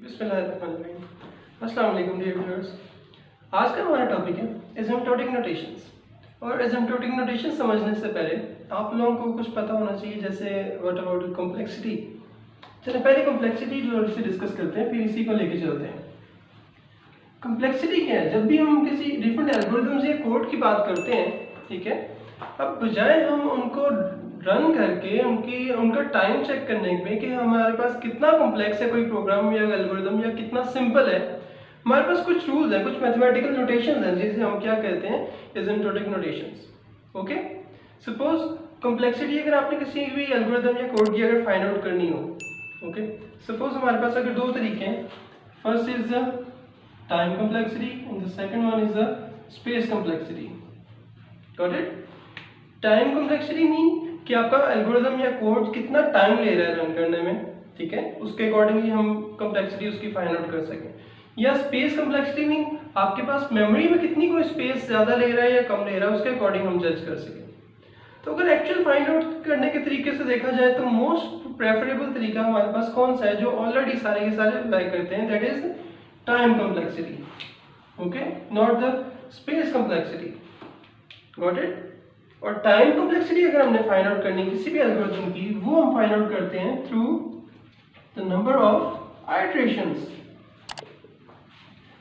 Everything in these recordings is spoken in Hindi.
बिस्मिल्लाहिर्रहमानिर्रहीम। अस्सलाम वालेकुम डियर व्यूअर्स। आज का हमारा टॉपिक है एसिम्प्टोटिक नोटेशंस। और एसिम्प्टोटिक नोटेशन समझने से पहले आप लोगों को कुछ पता होना चाहिए, जैसे व्हाट अबाउट कॉम्प्लेक्सिटी। चलिए पहले कॉम्प्लेक्सिटी जो से डिस्कस करते हैं, फिर इसी को लेके चलते हैं। कॉम्प्लेक्सिटी क्या है? जब भी हम किसी डिफरेंट एल्गोरिथम्स या कोड की बात करते हैं, ठीक है, अब बजाय हम उनको रन करके उनका टाइम चेक करने में कि हमारे पास कितना कॉम्प्लेक्स है कोई प्रोग्राम या एल्गोरिथम या कितना सिंपल है, हमारे पास कुछ रूल्स हैं, कुछ मैथमेटिकल नोटेशंस हैं जिसे हम क्या कहते हैं, asymptotic notations. Okay, suppose complexity अगर आपने किसी भी एल्गोरिथम या कोड की अगर फाइंड आउट करनी हो, ओके, सपोज हमारे पास अगर दो तरीके हैं, first is the time complexity and the second one is the space complexity. Got it? Time complexity mean कि आपका एल्गोरिथम या कोड कितना टाइम ले रहा है रन करने में, ठीक है, उसके अकॉर्डिंगली हम कॉम्प्लेक्सिटी उसकी फाइंड आउट कर सकें। या स्पेस कॉम्प्लेक्सिटी मीन आपके पास मेमोरी में कितनी कोई स्पेस ज्यादा ले रहा है या कम ले रहा है, उसके अकॉर्डिंग हम जज कर सकें। तो अगर एक्चुअल फाइंड आउट करने के तरीके से देखा जाए तो मोस्ट प्रेफरेबल तरीका हमारे पास कौन सा है, जो ऑलरेडी सारे के सारे अप्लाई करते हैं, that is time complexity. Okay, not the space complexity. Got it? और टाइम कॉम्प्लेक्सिटी अगर हमने फाइंड आउट करनी किसी भी एल्गोरिथम की, वो हम फाइंड आउट करते हैं through the number of iterations.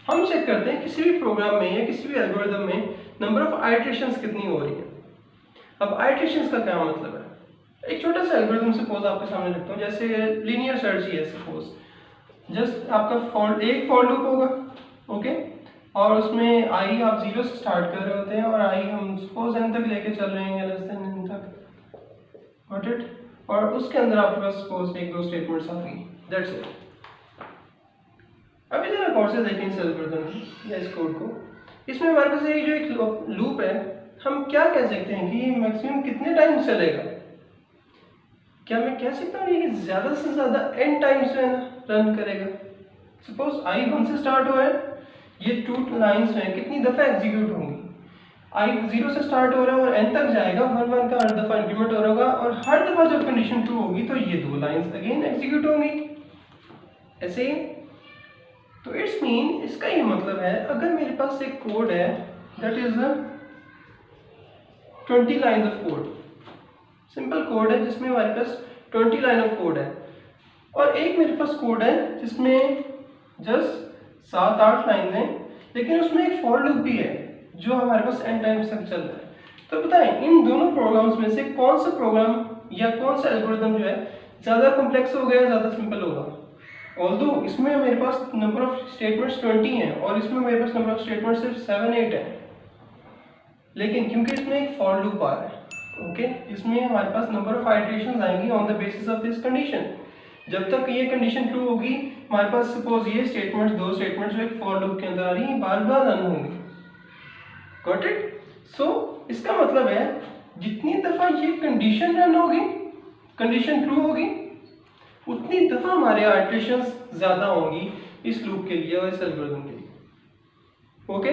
हम चेक करते हैं किसी भी प्रोग्राम में या किसी भी एल्गोरिथम में नंबर ऑफ आइटरेशंस कितनी हो रही है। अब आइटरेशंस का क्या मतलब है? एक छोटा सा एल्गोरिथम सपोज आपके सामने रखता हूँ, जैसे लीनियर सर्च ही है सपोज। जस्ट आपका एक फॉर लूप होगा, ओके, और उसमें आई आप 0 से स्टार्ट कर रहे होते हैं और आई हम सपोज n तक लेके चल रहे हैं, लेस देन n तक। Got it? और उसके अंदर आपके पास सपोज एक दो स्टेटमेंट्स आ गई, दैट्स इट। अभी जरा गौर से देखें इस एल्गोरिथम या इस कोड को। इसमें हमारे पास ये जो एक लूप है, हम क्या कह सकते हैं कि मैक्सिमम कितने टाइम चलेगा? क्या मैं कह सकता हूँ ये ज्यादा से ज्यादा n टाइम्स रन करेगा? सपोज आई 1 से स्टार्ट हुआ है, ये 2 लाइंस हैं, कितनी दफा एग्जीक्यूट होंगी? आई 0 से स्टार्ट हो रहा है और n तक जाएगा, 1 का हर दफा इंक्रीमेंट हो रहा और हर दफा जब कंडीशन ट्रू होगी तो ये 2 लाइंस अगेन एग्जीक्यूट होंगी, ऐसे ही। तो इट्स मीन, इसका ये मतलब है अगर मेरे पास एक कोड है that is 20 line of code, simple code है जिसमें हमारे पास 20 लाइन ऑफ कोड है, और एक मेरे पास कोड है जिसमें जस्ट 7-8 लाइन है, लेकिन उसमें एक फॉर लूप भी है जो हमारे पास n टाइम्स तक चल रहा है। तो बताएं इन दोनों प्रोग्राम्स में से कौन सा प्रोग्राम या कौन सा एल्गोरिथम जो है ज्यादा कॉम्प्लेक्स होगा या ज्यादा सिंपल होगा? ऑल्दो इसमें मेरे पास नंबर ऑफ स्टेटमेंट्स 20 हैं और इसमें मेरे पास नंबर ऑफ स्टेटमेंट्स सिर्फ 7-8 है, लेकिन क्योंकि इसमें एक फॉर लूप आ रहा है, ओके, इसमें हमारे पास नंबर ऑफ आइटरेशंस आएंगी on the basis of this condition. जब तक ये कंडीशन ट्रू होगी, हमारे पास सपोज ये स्टेटमेंट्स, दो स्टेटमेंट्स जो एक फॉर लूप के अंदर आ रही हैं, बार बार रन होंगी। Got it? सो इसका मतलब है जितनी दफा ये कंडीशन रन होगी, कंडीशन ट्रू होगी, उतनी दफा हमारे आइटरेशंस ज्यादा होंगी इस लूप के लिए और इस एल्गोरिथम के लिए। ओके,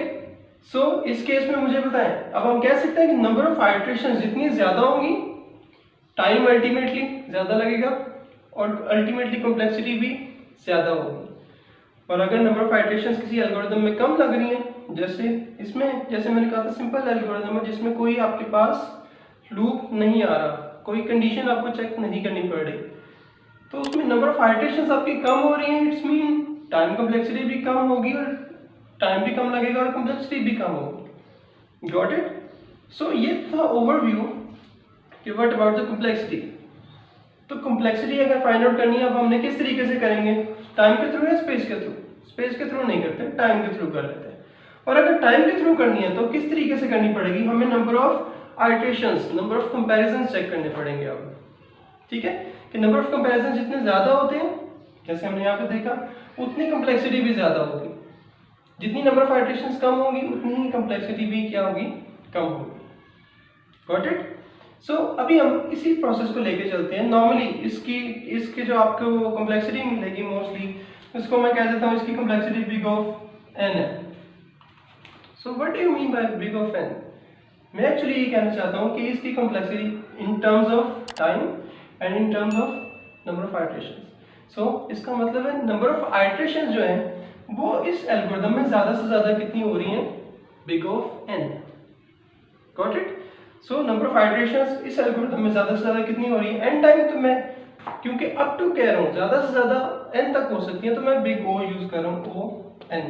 सो इस केस में मुझे बताएं, अब हम कह सकते हैं कि नंबर ऑफ आइटरेशंस जितनी ज्यादा होंगी, टाइम अल्टीमेटली ज्यादा लगेगा और अल्टीमेटली कॉम्प्लेक्सिटी भी ज्यादा होगी। और अगर नंबर ऑफ आइटरेशंस किसी एल्गोरिथम में कम लग रही हैं, जैसे इसमें, जैसे मैंने कहा था सिंपल एल्गोरिथम है जिसमें कोई आपके पास लूप नहीं आ रहा, कोई कंडीशन आपको चेक नहीं करनी पड़ रही, तो उसमें नंबर ऑफ आइटरेशंस आपकी कम हो रही हैं, इट्स मीन टाइम कॉम्प्लेक्सिटी भी कम होगी और टाइम भी कम लगेगा और कॉम्प्लेक्सिटी भी कम होगी। Got it? सो ये था ओवरव्यू कि व्हाट अबाउट द कॉम्प्लेक्सिटी। तो कॉम्प्लेक्सिटी अगर फाइंड आउट करनी है, अब हमने किस तरीके से करेंगे? टाइम के थ्रू या स्पेस के थ्रू? स्पेस के थ्रू नहीं करते, टाइम के थ्रू कर लेते हैं। और अगर टाइम के थ्रू करनी है तो किस तरीके से करनी पड़ेगी? हमें number of iterations, number of comparison check करने पड़ेंगे अब, ठीक है, कि नंबर ऑफ कंपैरिजन जितने ज्यादा होते हैं, जैसे हमने यहाँ पे देखा, उतनी कॉम्प्लेक्सिटी भी ज्यादा होगी। जितनी नंबर ऑफ आइटरेशंस कम होगी, उतनी ही कॉम्प्लेक्सिटी भी क्या होगी? कम होगी। Got it? सो अभी हम इसी प्रोसेस को लेके चलते हैं। नॉर्मली इसकी जो आपको कॉम्प्लेक्सिटी मिलेगी मोस्टली, इसको मैं कह देता हूँ इसकी कॉम्प्लेक्सिटी बिग ऑफ n है। So what do you mean by big of n? मैं एक्चुअली ये कहना चाहता हूँ कि इसकी complexity in terms of time and in terms of number of iterations. So इसका मतलब है नंबर ऑफ आइटरेशंस जो हैं वो इस एल्गोरिथम में ज़्यादा से ज़्यादा कितनी हो रही हैं, big of n। Got it. So number of iterations इस एल्गोरिथम में ज़्यादा से ज़्यादा कितनी हो रही है, n टाइम। तो मैं क्योंकि अप टू कह रहा हूँ ज़्यादा से ज़्यादा n तक हो सकती है, तो मैं बिग O यूज़ कर रहा हूँ, O n।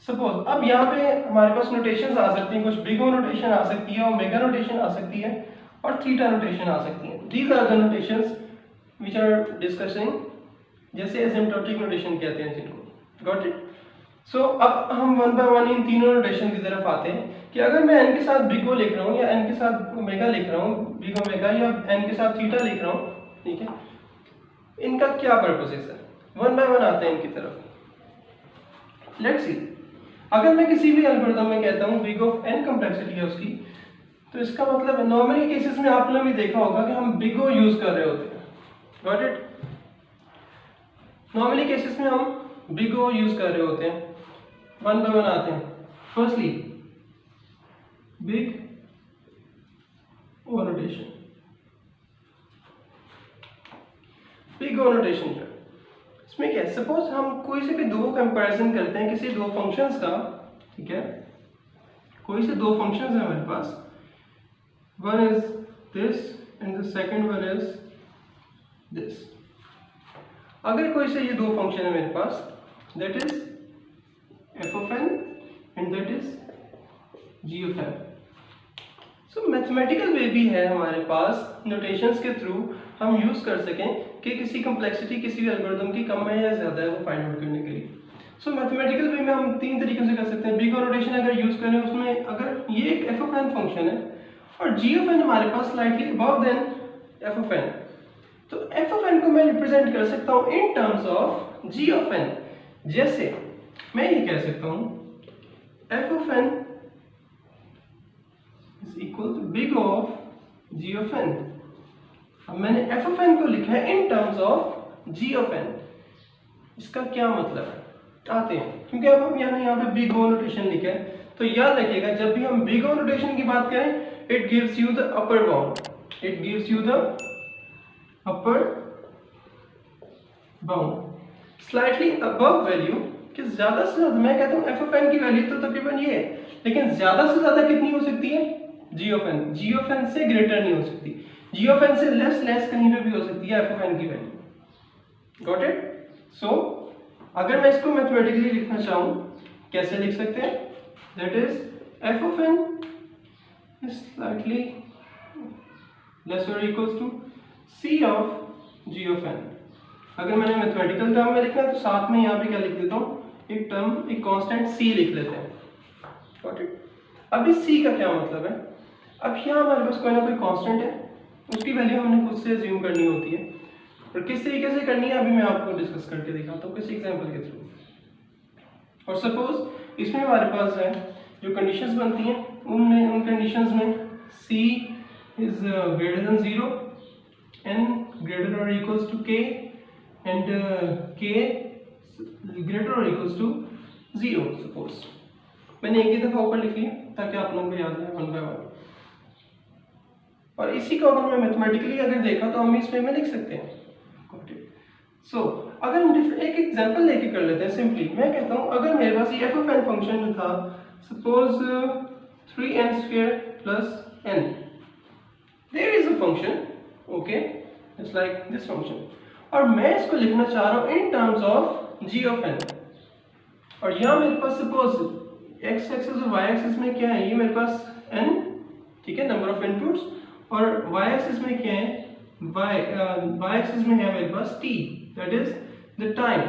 सपोज अब यहाँ पे हमारे पास नोटेशंस आ सकती हैं, कुछ बिग O नोटेशन आ सकती है, ओमेगा नोटेशन आ सकती है और थीटा नोटेशन आ सकती है। These are the notations which are discussing, जैसे एसिम्प्टोटिक नोटेशन कहते हैं जिनको। Got it. सो अब हम वन बाय वन इन तीनों नोटेशन की तरफ आते हैं कि अगर मैं n के साथ बिग O लिख रहा हूँ या n के साथ ओमेगा लिख रहा हूँ, बिग ओमेगा, या n के साथ थीटा लिख रहा हूँ, ठीक है, इनका क्या पर्पसेस है। वन बाय वन आते हैं इनकी तरफ। लेट्स सी, अगर मैं किसी भी एल्गोरिथम में कहता हूँ बिग ऑफ n कंप्लेक्सिटी है उसकी, तो इसका मतलब है नॉर्मली केसेस में आप लोगों ने देखा होगा कि हम बिग O यूज कर रहे होते हैं। Got it. नॉर्मली केसेस में हम बिग O यूज कर रहे होते हैं। वन बाय वन आते हैं। Firstly big O notation. Big O notation जो इसमें क्या है, सपोज हम कोई से भी दो कंपैरिजन करते हैं किसी दो फंक्शंस का, ठीक है, कोई से दो फंक्शंस हैं हमारे पास, one is this and the second one is this. अगर कोई से ये दो फंक्शन है मेरे पास, that is f of n and that is g of n। So mathematical way भी है हमारे पास नोटेशंस के थ्रू हम यूज कर सकें कि किसी कम्प्लेक्सिटी किसी भी एल्गोरिथम की कम है या ज़्यादा है वो फाइंड आउट करने के लिए। सो मैथमेटिकल वे में हम तीन तरीकों से कर सकते हैं। बिग O नोटेशन अगर यूज करें, उसमें अगर ये एक f of n फंक्शन है और g of n हमारे पास slightly above then f of n, तो f of n को मैं रिप्रेजेंट कर सकता हूँ इन terms of g of n। जैसे मैं ये कह सकता हूँ f of n is equal to big O of g of n। अब मैंने f of n को लिखा है इन terms of g of n। इसका क्या मतलब है, आते हैं, क्योंकि अब हम यहाँ पे बिग O नोटेशन लिखा है, तो याद रखिएगा जब भी हम बिग O नोटेशन की बात करें, it gives you the upper bound, it gives you the upper bound slightly above value, कि ज्यादा से ज्यादा मैं कहता हूँ f of n की वैल्यू तो तकरीबन ये है, लेकिन ज्यादा से ज्यादा कितनी हो सकती है, g of n, g of n से ग्रेटर नहीं हो सकती, g of n से लेस कहीं पे भी हो सकती है f of n की वैल्यू। Got it. सो अगर मैं इसको मैथमेटिकली लिखना चाहूँ, कैसे लिख सकते हैं, that is f of n is slightly less or equals to c of g of n। अगर मैंने मैथमेटिकल टर्म में लिखना है तो साथ में यहाँ पे क्या लिख देता हूँ, एक टर्म, एक कांस्टेंट c लिख लेते हैं। Got it. अब इस c का क्या मतलब है, अब यहाँ हमारे पास कोई ना कोई कांस्टेंट है, उसकी वैल्यू हमने खुद से अज्यूम करनी होती है, और किस तरीके से करनी है अभी मैं आपको डिस्कस करके दिखाता हूँ किसी एग्जांपल के थ्रू। और सपोज इसमें हमारे पास है जो कंडीशंस बनती हैं, उन कंडीशंस में c is greater than 0, n greater और equals to k and k greater और इक्वल्स टू 0। सपोज मैंने एक ही दफा ऊपर लिख लिया ताकि आप लोगों को याद रहे वन बाय वन, और इसी को अगर मैं मैथमेटिकली अगर देखा तो हम इस वे में लिख सकते हैं। सो अगर हम एक एग्जांपल लेके कर लेते हैं, सिंपली मैं कहता हूँ अगर मेरे पास ये f of n फंक्शन था, suppose 3n square plus n, there is a function, okay, just like this function, और मैं इसको लिखना चाह रहा हूँ इन terms of g of n, और यहाँ मेरे पास सपोज x एक्सिस और y एक्सिस में क्या है, ये मेरे पास n, ठीक है, नंबर ऑफ इनपुट्स, और y एक्सिस में क्या है, y एक्सिस में है मेरे पास t, that is the time.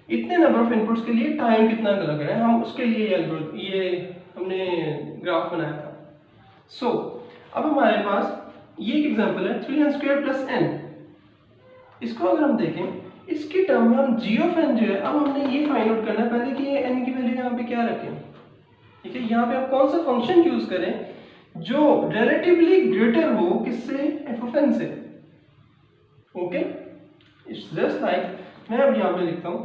इतने नंबर ऑफ इनपुट्स के लिए टाइम कितना लग रहा है, हम उसके लिए ये हमने ग्राफ बनाया था। सो अब हमारे पास ये एक एग्जांपल है 3n square plus n। इसको अगर हम देखें इसकी टर्म में हम g of n जो है, अब हमने ये फाइंड आउट करना है पहले कि ये n की वैल्यू यहाँ पे क्या रखें, ठीक है, यहाँ पे आप कौन सा फंक्शन यूज करें जो रिलेटिवली ग्रेटर हो किससे, f of n से। ओके, इट्स जस्ट लाइक, मैं अब यहाँ पे लिखता हूँ,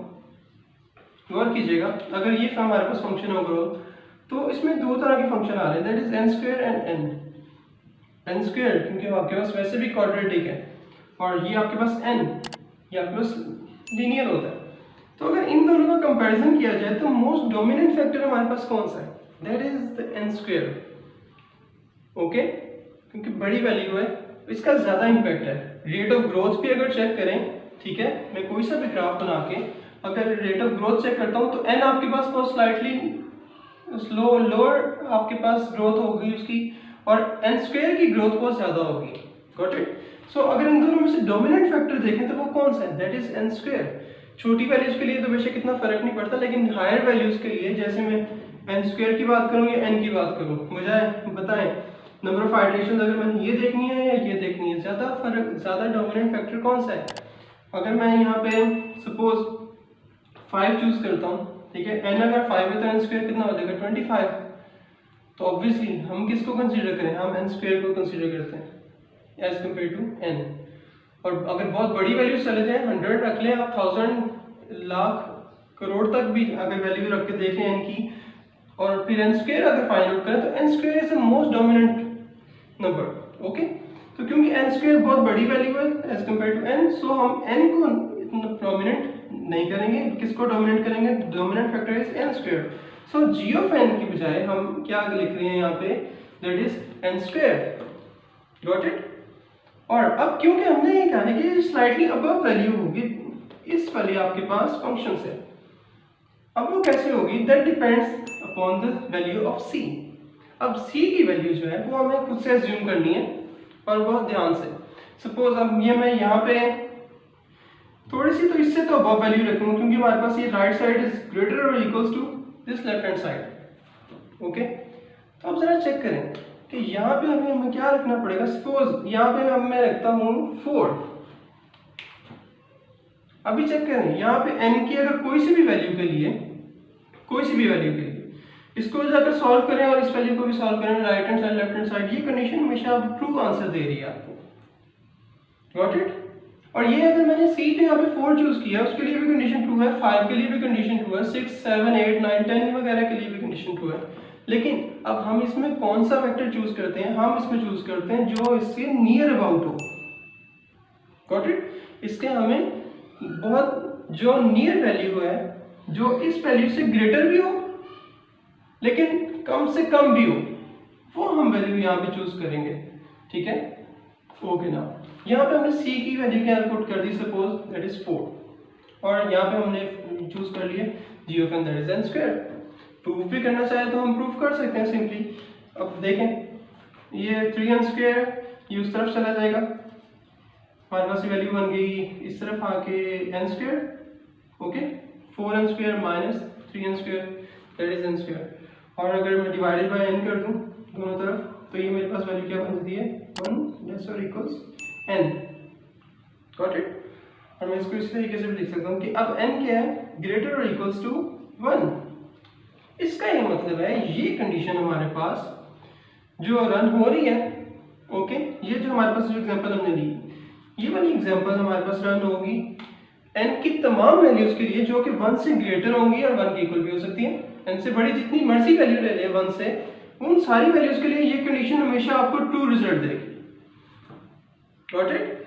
गौर कीजिएगा, अगर ये हमारे पास फंक्शन होगा तो इसमें दो तरह के फंक्शन आ रहे हैं, that is n square and n square क्योंकि आपके पास वैसे भी क्वाड्रेटिक है, और ये आपके पास n, ये आपके पास लीनियर होता है। तो अगर इन दोनों का कंपैरिजन किया जाए तो मोस्ट डोमिनेंट फैक्टर हमारे पास कौन सा है? That is the n square. Okay, क्योंकि बड़ी वैल्यू है, इसका ज्यादा इंपैक्ट है। रेट ऑफ ग्रोथ भी अगर चेक करें, ठीक है, मैं कोई सा भी ग्राफ बना के अगर रेट ऑफ ग्रोथ चेक करता हूँ तो n आपके पास बहुत स्लाइटली लोअर आपके पास ग्रोथ होगी उसकी, और n स्क्वायर की ग्रोथ बहुत ज्यादा होगी। Got it? सो अगर इन दोनों में से डोमिनेंट फैक्टर देखें तो वो कौन सा है? That is n square. छोटी वैल्यूज के लिए तो बेशक इतना फर्क नहीं पड़ता, लेकिन हायर वैल्यूज के लिए, जैसे मैं n स्क्वायर की बात करूं या n की बात करूं, मुझे बताएं नंबर ऑफ आइटरेशन अगर मैंने ये देखनी है या ये देखनी है, ज्यादा फर्क, ज्यादा डोमिनेंट फैक्टर कौन सा है? अगर मैं यहाँ पे सपोज 5 चूज करता हूँ, ठीक है, n अगर 5 है तो n स्क्वायर कितना हो जाएगा? 25। तो ऑब्वियसली हम किसको कंसीडर करें? हम n स्क्वायर को कंसीडर करते हैं एज कम्पेयर टू n। और अगर बहुत बड़ी वैल्यू चले जाए, 100 रख लें आप, 1000 लाख करोड़ तक भी अगर वैल्यू रख के देखें n की, और फिर n स्क्वायर अगर फाइंड आउट करें तो n square is the most dominant number. Okay, तो क्योंकि n स्क्वायर बहुत बड़ी वैल्यू है एज कम्पेयर टू n, सो हम n को इतना डोमिनेंट नहीं करेंगे। किसको डोमिनेट करेंगे? Dominant factor is n square. So g of n की बजाय हम क्या लिख रहे हैं यहाँ पे? That is n square. Got it? और अब क्योंकि हमने ये कहा है कि स्लाइटली अबव वैल्यू होगी इस वाली आपके पास फंक्शन से, अब वो कैसे होगी? That depends upon the value of c। अब c की वैल्यू जो है वो हमें खुद से अज्यूम करनी है और बहुत ध्यान से। सपोज अब ये मैं यहाँ पे थोड़ी सी तो इससे तो अबव वैल्यू रखूंगा, क्योंकि हमारे पास ये राइट साइड इज ग्रेटर और equals to this left hand side. Okay, तो अब जरा चेक करें कि यहाँ पे हमें क्या रखना पड़ेगा। सपोज यहाँ पे मैं रखता हूँ 4। अभी चेक करें यहाँ पे n की अगर कोई सी भी वैल्यू के लिए, कोई सी भी वैल्यू के लिए इसको जाकर सॉल्व करें और इस वैल्यू को भी सॉल्व करें, right hand side left hand side, ये कंडीशन हमेशा ट्रू आंसर दे रही है आपको। Got it? और ये अगर मैंने c पे यहाँ पे 4 चूज किया, उसके लिए भी कंडीशन ट्रू है, 5 के लिए भी कंडीशन ट्रू है, 6 7 8 9 10 वगैरह के लिए भी कंडीशन ट्रू है। लेकिन अब हम इसमें कौन सा वेक्टर चूज करते हैं? हम इसमें चूज करते हैं जो इसके नियर अबाउट हो। Got it? इसके हमें बहुत जो नियर वैल्यू है, जो इस वैल्यू से ग्रेटर भी हो लेकिन कम से कम भी हो, वो हम वैल्यू यहाँ पे चूज करेंगे। ठीक है, ओके ना। यहाँ पे हमने c की वैल्यू क्या पुट कर दी? सपोज दैट इज 4, और यहाँ पे हमने चूज कर लिए g of n that is n square. Proof भी करना चाहे तो हम प्रूफ कर सकते हैं सिंपली। अब देखें ये 3n स्क्वायर ये उस तरफ चला जाएगा, हमारे पास वैल्यू बन गई इस तरफ आके n square. Okay, 4n square minus 3n square that is n square. और अगर मैं डिवाइडेड बाय n कर दूं दोनों तरफ तो ये मेरे पास वैल्यू क्या बन जाती है? 1 लेस और इक्वल्स n। Got it? और मैं इसको इस तरीके से भी लिख सकता हूँ कि अब n क्या है? ग्रेटर और इक्वल्स टू 1। इसका ये मतलब है ये कंडीशन हमारे पास जो रन हो रही है, ओके, ये जो हमारे पास जो एग्जांपल हमने ली, ये वाली एग्जांपल हमारे पास रन होगी n की तमाम वैल्यूज के लिए जो कि 1 से ग्रेटर होंगी और 1 के इक्वल भी हो सकती है। n से बड़ी जितनी मर्जी वैल्यू ले ले 1 से, उन सारी वैल्यूज के लिए ये कंडीशन हमेशा आपको ट्रू रिजल्ट देगी। Got it?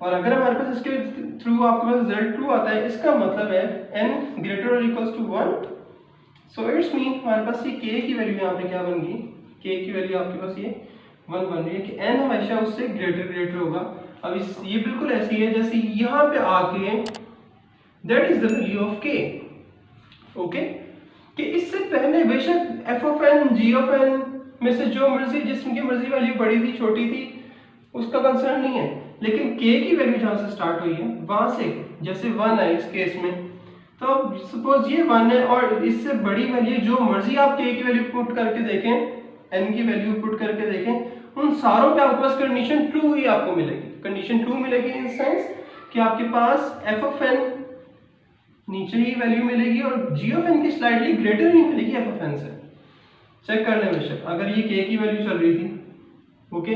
और अगर हमारे पास इसके थ्रू आपके पास रिजल्ट ट्रू आता है, इसका मतलब है n ग्रेटर और equals to 1। So it's mean हमारे पास ये k की वैल्यू यहाँ पे क्या बन गई? k की वैल्यू आपके पास ये 1 बन रही है कि n हमेशा उससे ग्रेटर होगा। अब ये बिल्कुल ऐसी है जैसे यहाँ पे आके that is the value of k। Okay, कि इससे पहले बेशक f of n g of n में से जो मर्जी जिसकी मर्जी वैल्यू बड़ी थी छोटी थी उसका कंसर्न नहीं है, लेकिन k की वैल्यू जहां से स्टार्ट हुई है वहां से, जैसे 1 है इस केस में, तो सपोज ये 1 है और इससे बड़ी वैल्यू जो मर्जी आप k की वैल्यू पुट करके देखें, n की वैल्यू पुट करके देखें, उन सारों पे आपके पास कंडीशन ट्रू ही आपको मिलेगी। कंडीशन ट्रू मिलेगी इन सेंस कि आपके पास f ऑफ n नीचे ही वैल्यू मिलेगी और g ऑफ n की स्लाइटली ग्रेटर ही मिलेगी f ऑफ n से। चेक कर लें बेशक अगर ये k की वैल्यू चल रही थी, ओके,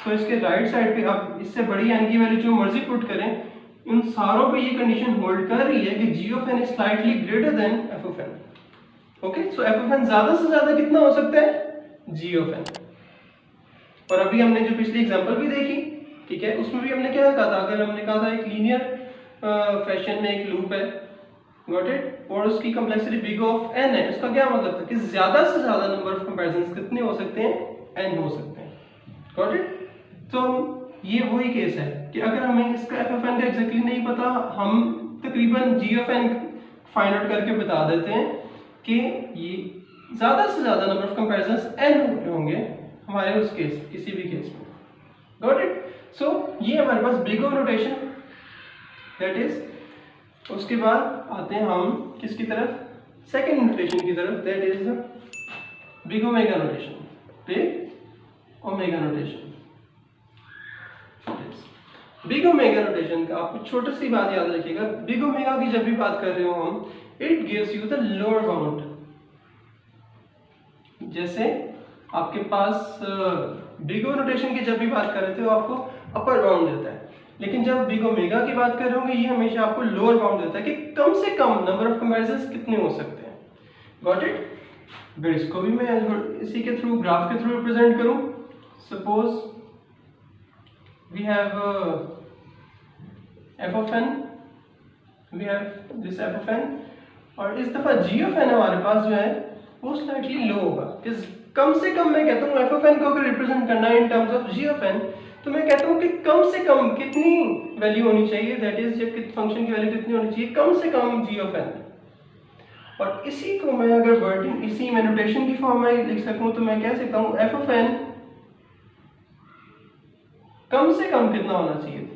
सो इसके राइट साइड पे आप इससे बड़ी n की वैल्यू जो मर्जी पुट करें, इन सारों पे ये कंडीशन होल्ड कर रही है कि g of n is slightly greater then f of n। Okay, so f of n ज्यादा से ज्यादा कितना हो सकता है? g of n। और अभी हमने जो पिछली एग्जांपल भी देखी, ठीक है, उसमें भी हमने क्या कहा था? अगर हमने कहा था एक लीनियर फैशन में एक लूप है, गॉट इट, और उसकी कॉम्प्लेक्सिटी बिग ऑफ n है। इसका क्या मतलब था कि ज्यादा से ज्यादा नंबर ऑफ कंपैरिजंस कितने हो सकते हैं, n हो सकते हैं, गॉट इट। तो ये वही केस है कि अगर हमें इसका f of n का एग्जैक्टली नहीं पता, हम तकरीबन g of n find out करके बता देते हैं कि ये ज्यादा से ज्यादा नंबर ऑफ कंपैरिजंस n होंगे हमारे उस केस, किसी भी केस में, गॉट इट। सो ये हमारे पास big O notation, that is. उसके बाद आते हैं हम किसकी तरफ, सेकंड नोटेशन की तरफ, that is big omega notation, big omega notation. Big omega notation का आप छोटी सी बात याद रखिएगा, बिग ओमेगा की जब भी बात कर रहे हो हम, it gives you the lower bound. जैसे आपके पास बिग ओ नोटेशन की जब भी बात कर रहे थे वो आपको अपर बाउंड देता है, लेकिन जब बिग ओमेगा की बात कर रहे होंगे ये हमेशा आपको लोअर बाउंड देता है कि कम से कम नंबर ऑफ कंपैरिजंस कितने हो सकते हैं, गॉट इट। फिर इसको भी मैं इसी के थ्रू, ग्राफ के थ्रू रिप्रेजेंट करूं। Suppose we have f of n, we have this f of n, और इस दफा g of n हमारे पास जो है वो स्लाइटली लो होगा। कम से कम मैं कहता हूँ f of n को अगर रिप्रेजेंट करना है इन terms of g of n, तो मैं कहता हूँ कि कम से कम कितनी वैल्यू होनी चाहिए, दैट इज जब फंक्शन की वैल्यू कितनी होनी चाहिए, कम से कम g of n। और इसी को मैं अगर वर्डिंग, इसी में नोटेशन की फॉर्म में लिख सकूं तो मैं कह सकता हूँ f of n कम से कम कितना होना चाहिए,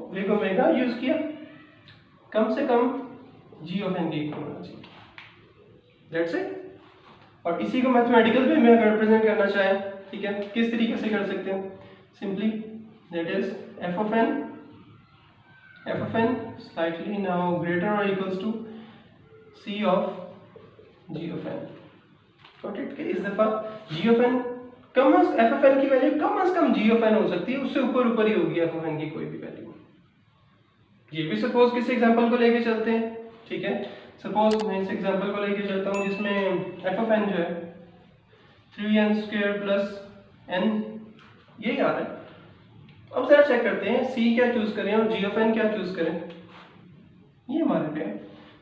बिग ओमेगा यूज किया, कम से कम g of n के इक्वल होना चाहिए, दैट्स इट। और इसी को मैथमेटिकल वे में अगर रिप्रेजेंट करना चाहें, ठीक है, किस तरीके से कर सकते हैं, simply that is f of n slightly now greater or equals to c of g of n, got it. इस दफा g of n come f of n की वैल्यू कम से कम g of n हो सकती है, उससे ऊपर ही होगी f of n की कोई भी वैल्यू। ये भी सपोज किसी एग्जांपल को लेके चलते हैं, ठीक है। सपोज मैं इस एग्जांपल को लेके चलता हूँ जिसमें f of n जो है 3n² प्लस n, यही आ रहा है। अब जरा चेक करते हैं c क्या चूज करें और g of n क्या चूज करें, ये हमारे पे है।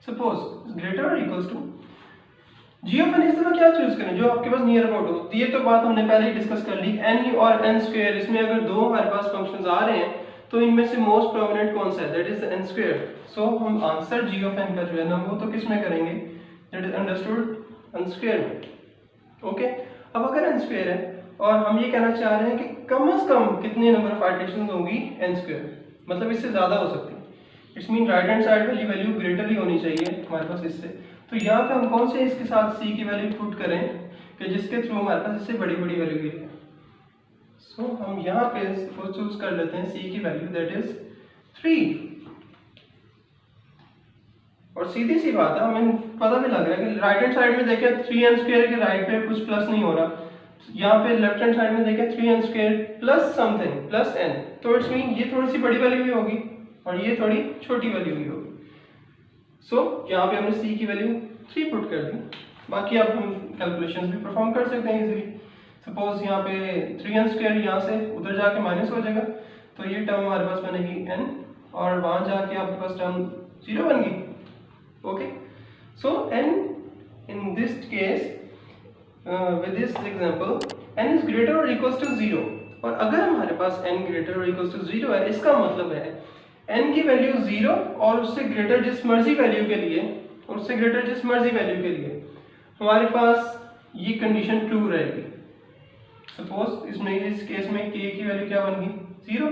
सपोज ग्रेटर और equals to g of n, इस दफा क्या चूज करें जो आपके पास नियर अबाउट हो। ये तो बात हमने पहले ही डिस्कस कर ली, n और n², इसमें अगर दो हमारे पास फंक्शंस आ रहे हैं तो इनमें से मोस्ट प्रोमिनेंट कौन सा है, दैट इज n²। सो हम आंसर g of n का जो है ना वो तो किस में करेंगे, दैट इज अंडरस्टूड n² में, ओके। अब अगर n² है और हम ये कहना चाह रहे हैं कि कम से कम कितने नंबर ऑफ आइटरेशंस होंगी n², मतलब इससे ज्यादा हो सकती है, it's mean right hand side वाली वैल्यू ग्रेटर ही होनी चाहिए हमारे पास इससे। तो यहाँ पे हम कौन से इसके साथ c की वैल्यू पुट करें कि जिसके थ्रू हमारे पास इससे बड़ी बड़ी वैल्यू गिरी है। सो हम यहाँ पे वो चूज कर लेते हैं c की वैल्यू दैट इज 3, और सीधी सी बात है, हमें पता भी लग रहा है कि राइट हैंड साइड में देखें 3n² के राइट पे कुछ प्लस नहीं हो रहा, यहाँ पे लेफ्ट हैंड साइड में देखें 3n² plus something plus n, तो इट्स मीन ये थोड़ी सी बड़ी वैल्यू भी होगी और ये थोड़ी छोटी वैल्यू भी होगी। सो यहाँ पे हमने c की वैल्यू 3 पुट कर दी, बाकी अब हम कैलकुलेशंस भी परफॉर्म कर सकते हैं इजीली। सपोज यहाँ पे 3n² यहाँ से उधर जाके माइनस हो जाएगा, तो ये टर्म हमारे पास बनेगी n, और वहां जाके आपके पास टर्म 0 बन गई, okay. So n in this case with this example n is greater और इक्वल्स टू 0, और अगर हमारे पास n ग्रेटर और इक्वल्स टू 0 है, इसका मतलब है n की वैल्यू 0 और उससे ग्रेटर जिस मर्जी वैल्यू के लिए, और उससे ग्रेटर जिस मर्जी वैल्यू के लिए हमारे पास ये कंडीशन ट्रू रहेगी। सपोज इसमें इस केस में k की वैल्यू क्या बन गई 0,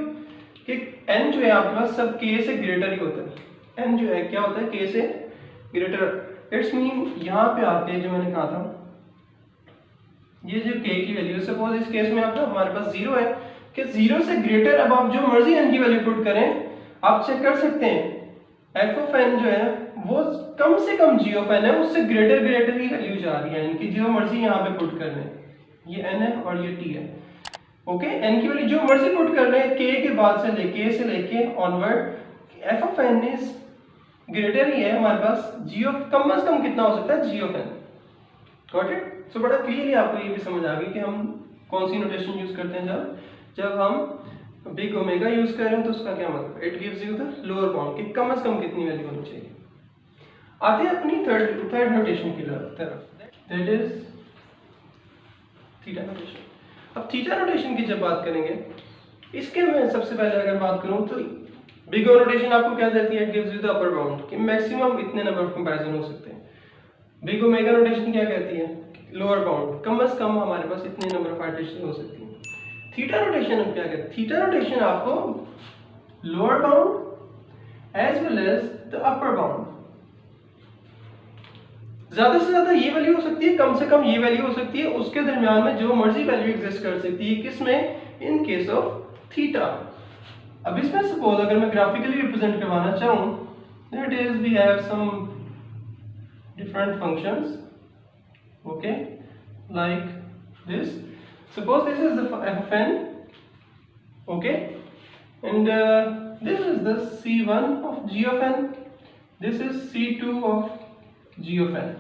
कि n जो है आपके पास सब k से ग्रेटर ही होता है, n जो है क्या होता है k से ग्रेटर। इट्स मीन यहाँ पे आके जो मैंने कहा था ये जो k की वैल्यू, सपोज इस केस में आपका हमारे पास 0 है कि 0 से ग्रेटर, अब आप जो मर्जी n की वैल्यू पुट करें आप चेक कर सकते हैं f of n जो है वो कम से कम g of n है, उससे ग्रेटर ही वैल्यू जा रही है इनकी, जो मर्जी यहाँ पे पुट कर लें, ये n है और ये t है, ओके। n की वैल्यू जो मर्जी पुट कर लें k के बाद से लेके onward, f of n is greater ही है हमारे पास g of, कम से कम कितना हो सकता है g of n, got it. So बड़ा क्लियरली आपको ये भी समझ आ गई कि हम कौन सी नोटेशन यूज करते हैं जब हम बिग ओमेगा यूज कर रहे हैं तो उसका क्या मतलब, it gives you the lower bound कि कम से कम कितनी वैल्यू होनी चाहिए। आते हैं अपनी थर्ड नोटेशन की तरफ, दैट इज थीटा नोटेशन। अब थीटा नोटेशन की जब बात करेंगे, इसके मैं सबसे पहले अगर बात करूं तो बिग ओ नोटेशन आपको क्या देती है, it gives you the upper bound कि मैक्सिमम इतने नंबर ऑफ कंपैरिजन हो सकते हैं। बिग ओमेगा नोटेशन क्या कहती है, लोअर बाउंड कम से कम हमारे पास इतने नंबर ऑफ पार्टीशन हो सकती है। थीटा नोटेशन हम क्या कहते हैं, थीटा नोटेशन आपको lower bound as well as the upper bound, ज्यादा से ज्यादा ये वैल्यू हो सकती है, कम से कम ये वैल्यू हो सकती है, उसके दरमियान में जो मर्जी वैल्यू एग्जिस्ट कर सकती है, किसमें, इन केस ऑफ थीटा। अब इसमें सपोज अगर मैं ग्राफिकली रिप्रेजेंट करवाना चाहूं, that is we have some different functions, okay, like this. Suppose this is the f of n, okay, and this is the c1 of g of n, this is c2 of g of n,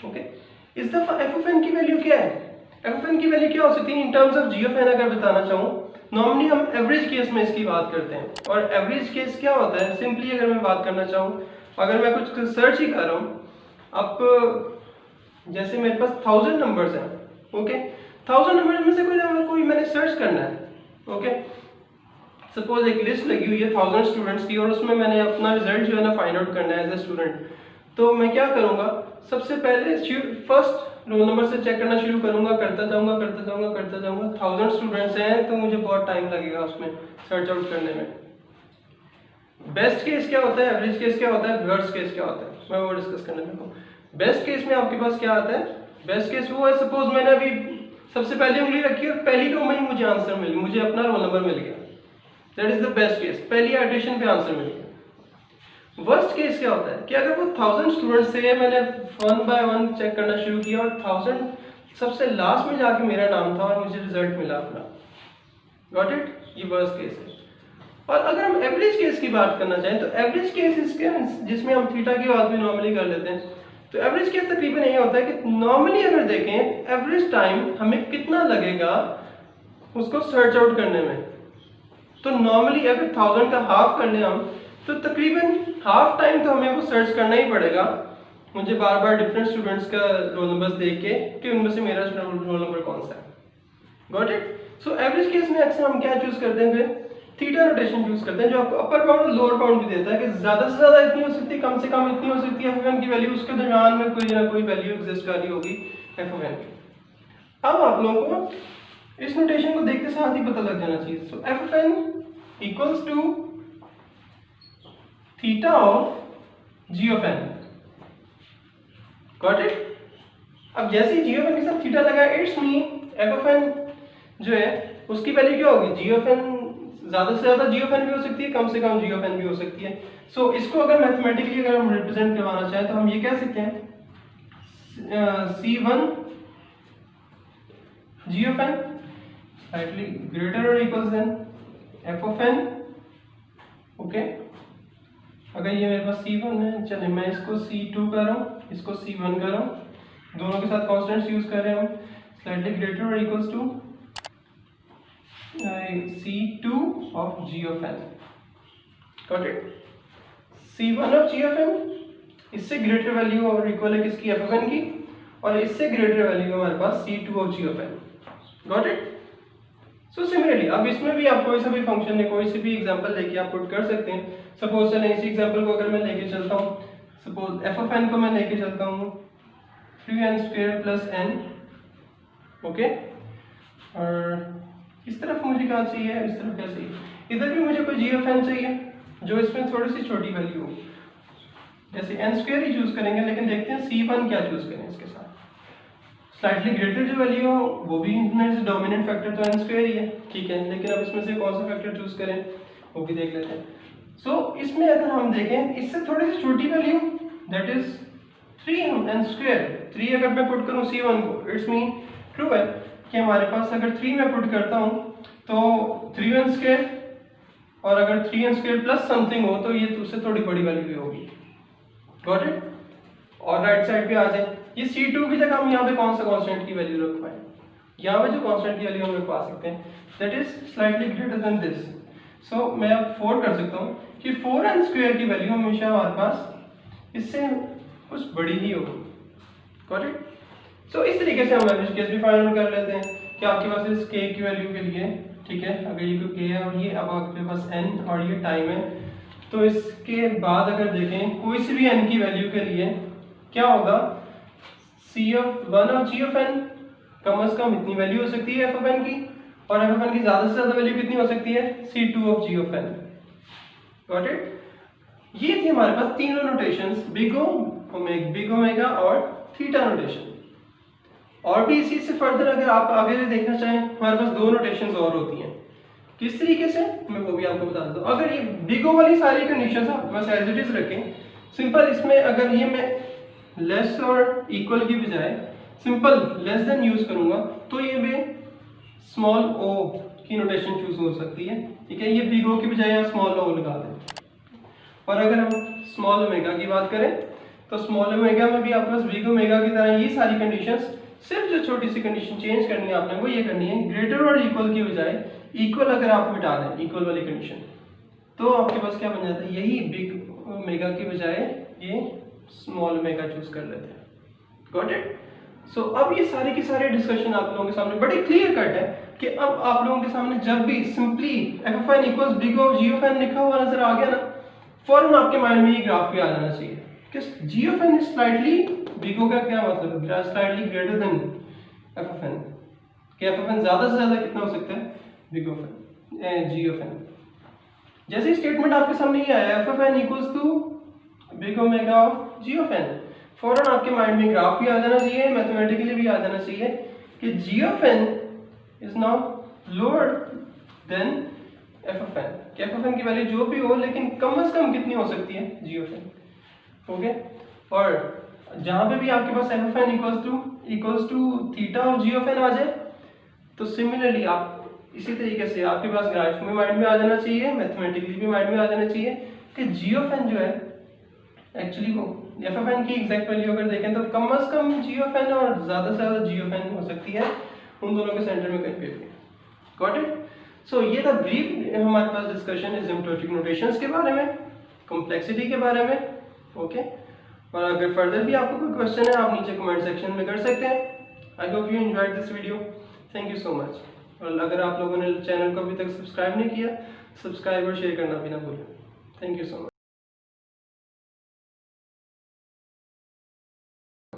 okay। इस दफा f of n की वैल्यू क्या है, f of n की वैल्यू क्या हो सकती है इन terms of g of n अगर बताना चाहूँ। नॉर्मली हम एवरेज केस में इसकी बात करते हैं, और एवरेज केस क्या होता है, सिंपली अगर मैं बात करना चाहूँ, अगर मैं कुछ सर्च ही कर रहा हूँ, अब जैसे मेरे पास 1000 नंबर्स हैं, ओके, 1000 नंबर में से कोई मैंने सर्च करना है, ओके। सपोज एक लिस्ट लगी हुई है 1000 स्टूडेंट्स की, और उसमें मैंने अपना रिजल्ट जो है ना फाइंड आउट करना है एज ए स्टूडेंट। तो मैं क्या करूंगा, सबसे पहले फर्स्ट रोल नंबर से चेक करना शुरू करूंगा, करता जाऊंगा 1000 स्टूडेंट्स हैं तो मुझे बहुत टाइम लगेगा उसमें सर्च आउट करने में। बेस्ट केस क्या होता है, एवरेज केस क्या होता है, वर्स्ट केस क्या होता है, मैं वो डिस्कस करने लगा हूँ। बेस्ट केस में आपके पास क्या आता है, बेस्ट केस वो है, सपोज मैंने अभी सबसे पहले उंगली रखी और पहली रो में ही मुझे आंसर मिल, मुझे अपना रोल नंबर मिल गया, that is the best case, पहली एडिशन पे आंसर मिल गया। वर्स्ट केस क्या होता है कि अगर वो 1000 स्टूडेंट्स से मैंने 1 बाय 1 चेक करना शुरू किया और 1000 सबसे लास्ट में जाके मेरा नाम था और मुझे रिजल्ट मिला अपना, गॉट इट, ये वर्स्ट केस है। और अगर हम एवरेज केस की बात करना चाहें तो एवरेज केस इसके जिसमें हम थीटा की बात भी नॉर्मली कर लेते हैं, तो एवरेज केस तकरीबन यही होता है कि नॉर्मली अगर देखें एवरेज टाइम हमें कितना लगेगा उसको सर्च आउट करने में, तो नॉर्मली अगर 1000 का हाफ कर लें हम, तो तकरीबन हाफ टाइम तो हमें वो सर्च करना ही पड़ेगा, मुझे बार बार डिफरेंट स्टूडेंट्स का रोल नंबर्स देख के कि उनमें से मेरा रोल नंबर कौन सा है, got it. So average case में अक्सर हम क्या चूज करते हैं, फिर थीटा नोटेशन यूज करते हैं, जो आपको अपर बाउंड और लोअर बाउंड भी देता है कि ज्यादा से ज्यादा इतनी हो सकती है, कम से कम इतनी हो सकती है एफ ऑफ एन की वैल्यू, उसके दरमियान में कोई ना कोई वैल्यू एग्जिस्ट कर रही होगी एफ ऑफ एन की। अब आप लोगों को इस नोटेशन को देखते साथ ही पता लग जाना चाहिए। So F of N equals to theta of G of N, got it. अब जैसे ही जी ऑफ एन के साथ थीटा लगा, it's mean F of N जो है उसकी वैल्यू क्या होगी, जी ऑफ एन ज्यादा से ज्यादा जी ऑफ एन भी हो सकती है, कम से कम जी ऑफ एन भी हो सकती है। सो इसको अगर मैथमेटिकली अगर हम रिप्रेजेंट करवाना चाहें तो हम ये कह सकते हैं C1 G of N slightly greater और equals than F of N, okay. अगर ये मेरे पास C1 है, चलिए मैं इसको C2 कर रहा हूँ, इसको C1 कर रहा हूँ, दोनों के साथ कॉन्स्टेंट्स यूज कर रहे हैं हम, स्लाइटली ग्रेटर और equals to C2 of G of n, got it। C1 of G of n इससे ग्रेटर वैल्यू और इक्वल है किसकी, f of n की, और इससे ग्रेटर वैल्यू हमारे पास C2 of G of n, got it। So similarly अब इसमें भी आप कोई सा भी फंक्शन है, कोई सी भी एग्जांपल लेके आप पुट कर सकते हैं। सपोज चलें इसी एग्जांपल को अगर मैं लेके चलता हूँ, सपोज f of n को मैं लेके चलता हूँ 3n² plus n, ओके, और इस तरफ मुझे क्या चाहिए, इस तरफ क्या चाहिए, इधर भी मुझे कोई जी ऑफ एन चाहिए जो इसमें थोड़ी सी छोटी वैल्यू हो, जैसे n² ही चूज करेंगे, लेकिन देखते हैं C1 क्या चूज करें इसके साथ। स्लाइटली ग्रेटर जो वैल्यू हो वो भी इनमें डोमिनेंट फैक्टर तो n² ही है, ठीक है, लेकिन अब इसमें से कौन सा फैक्टर चूज करें वो भी देख लेते हैं। सो इसमें अगर हम देखें इससे थोड़ी सी छोटी वैल्यू, दैट इज 3n², 3 अगर मैं पुट करूं C1 को, इट्स मीन ट्रू है कि हमारे पास अगर 3 मैं पुट करता हूं तो 3n², और अगर 3n² प्लस समथिंग हो तो ये उससे थोड़ी बड़ी वैल्यू भी होगी, गॉट इट। और राइट साइड पे आ जाए, ये C2 की जगह हम यहाँ पे कौन सा कांस्टेंट की वैल्यू रखवाएं, यहाँ पे जो कांस्टेंट की वैल्यू हम लोग पा सकते हैं that is slightly greater than this. So मैं अब 4 कर सकता हूँ कि 4n² की वैल्यू हमेशा हमारे पास इससे कुछ बड़ी ही होगी। Got it? सो इस तरीके से हम एवरेज केस भी फाइंड आउट कर लेते हैं कि आपके पास इस k की वैल्यू के लिए, ठीक है, अगर ये कोई k है और ये अब आपके पास n और ये टाइम है, तो इसके बाद अगर देखें कोई सी भी n की वैल्यू के लिए क्या होगा, c(1) और g(n) कम से कम इतनी वैल्यू हो सकती है f(n) की, और f(n) की ज्यादा से ज्यादा वैल्यू कितनी हो सकती है, c(2) of g(n). Got it? ये थी हमारे पास तीनों नोटेशंस, बिग ओमेगा और थीटा नोटेशन। और भी इसी से फर्दर अगर आप आगे देखना चाहें हमारे पास 2 नोटेशंस और होती हैं। किस तरीके से, मैं वो भी आपको बता देता हूँ। अगर ये बिग ओ वाली सारी कंडीशंस आप बस एज इट इज रखें, सिंपल, इसमें अगर ये मैं लेस और इक्वल की बजाय सिंपल लेस देन यूज करूंगा तो ये भी स्मॉल ओ की नोटेशन चूज हो सकती है, ठीक है। ये बिग ओ की बजाय यहाँ स्मॉल ओ लगा दें। और अगर हम स्मॉल ओमेगा की बात करें तो स्मॉल ओमेगा में भी आपके पास बिग ओमेगा की तरह ये सारी कंडीशंस, सिर्फ जो छोटी सी कंडीशन चेंज करनी है आपने वो ये करनी है, ग्रेटर और इक्वल की बजाय इक्वल अगर आप मिटा दें इक्वल वाली कंडीशन, तो आपके पास क्या बन जाता है, यही बिग ओमेगा की बजाय ये स्मॉल ओमेगा चूज कर लेते हैं। Got it? सो अब ये सारे की सारे डिस्कशन आप लोगों के सामने बड़ी क्लियर कट है कि अब आप लोगों के सामने जब भी simply f(n) equals big O of g(n) लिखा हुआ नजर आ गया ना, फौरन आपके माइंड में ये ग्राफ भी आ जाना चाहिए कि g(n) is slightly, big O का क्या मतलब है, स्लाइटली ग्रेटर देन f(n), कि f(n) ज्यादा से ज्यादा कितना हो सकता है, बिग O g(n). जैसे स्टेटमेंट आपके सामने ये आया f(n) equals to big omega of g(n), फौरन आपके माइंड में ग्राफ भी आ जाना चाहिए, मैथमेटिकली भी आ जाना चाहिए कि g(n) is now lower than f(n), कि f(n) की वैल्यू जो भी हो लेकिन कम से कम कितनी हो सकती है, g(n). ओके, और जहां पे भी आपके पास f(n) equals to theta of g(n) आ जाए, तो सिमिलरली आप इसी तरीके से आपके पास ग्राफ में माइंड में आ जाना चाहिए, मैथमेटिकली भी माइंड में आ जाना चाहिए कि g(n) जो है एक्चुअली वो f(n) की एग्जैक्ट वैल्यू अगर देखें तो कम से कम g(n) और ज्यादा से ज्यादा g(n) हो सकती है उन दोनों के सेंटर में कहीं पे भी। Got it? सो ये था ब्रीफ हमारे पास डिस्कशन एसिम्प्टोटिक नोटेशंस के बारे में, कॉम्प्लेक्सिटी के बारे में। ओके, और अगर फर्दर भी आपको कोई क्वेश्चन है आप नीचे कमेंट सेक्शन में कर सकते हैं। I hope you enjoyed this video, thank you so much. और अगर आप लोगों ने चैनल को अभी तक सब्सक्राइब नहीं किया, सब्सक्राइब और शेयर करना भी ना भूलें। Thank you so much.